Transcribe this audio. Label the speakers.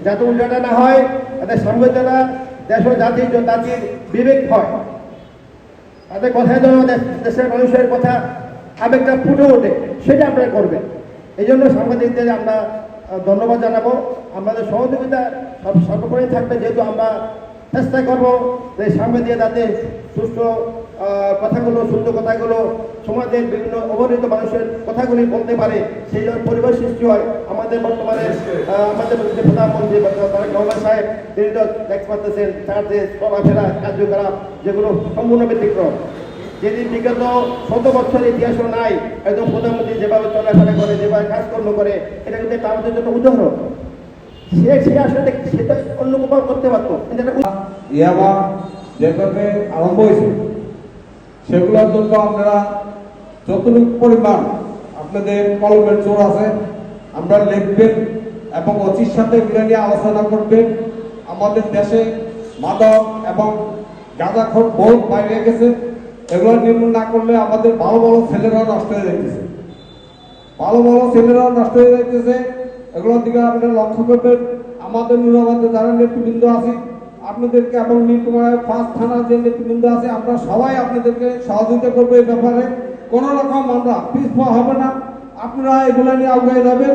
Speaker 1: যাতে উল্টাটা না হয়, তাদের সংবেদনা দেশ ও জাতির বিবেক হয়, তাদের কথায় যেন দেশের মানুষের কথা আবেগটা ফুটে ওঠে, সেটা আপনারা করবেন। এই জন্য সাংবাদিকদের আমরা ধন্যবাদ জানাবো। আমাদের সহযোগিতা সর্বোপরি থাকবে, যেহেতু আমরা চেষ্টা করবো যে সাংবাদিক যাতে সুস্থ কথাগুলো, সুন্দর কথাগুলো, সমাজের বিভিন্ন অবহেলিত মানুষের কথাগুলি বলতে পারে, সেই জন্য পরিবেশ সৃষ্টি হয়। আমাদের বর্তমানে আমাদের যে প্রধানমন্ত্রী তারেক রহমান সাহেব, তিনি তো দেখতে পাচ্ছেন তার যে চলাফেরা কার্যকলাপ যেগুলো সম্পূর্ণ ব্যতিক্রম। যেদিন বিগত 100 বছরের ইতিহাসও নাই একদম প্রধানমন্ত্রী যেভাবে চলাফেরা করে, যেভাবে কাজকর্ম করে, এটা কিন্তু আমাদের জন্য উদাহরণ। সে আসলে সেটা অন্য কোথাও করতে পারতো,
Speaker 2: ইয়াবা যেভাবে আরম্ভ হয়েছে সেগুলোর জন্য আপনারা যতটুকু পরিমাণ আপনাদের কলমের জোর আছে আমরা লিখবেন এবং অচির সাথে এগুলো নিয়ে আলোচনা করবেন। আমাদের দেশে মাদক এবং গাঁজাখোর বহুত বাইরে গেছে, এগুলো নির্মূল না করলে আমাদের ভালো ভালো ছেলেরাও নষ্ট হয়ে যাইতেছে, এগুলোর দিকে আপনারা লক্ষ্য করবেন। আমাদের নুরাবাদে যারা নেতৃবৃন্দ আছে আপনাদেরকে এবং নীলকুমারের 5 থানার যে নেতৃবৃন্দ আছে আমরা সবাই আপনাদেরকে সহযোগিতা করবো এই ব্যাপারে। কোনো রকম আমরা পিছপা হবে না, আপনারা এগুলো নিয়ে আগে যাবেন।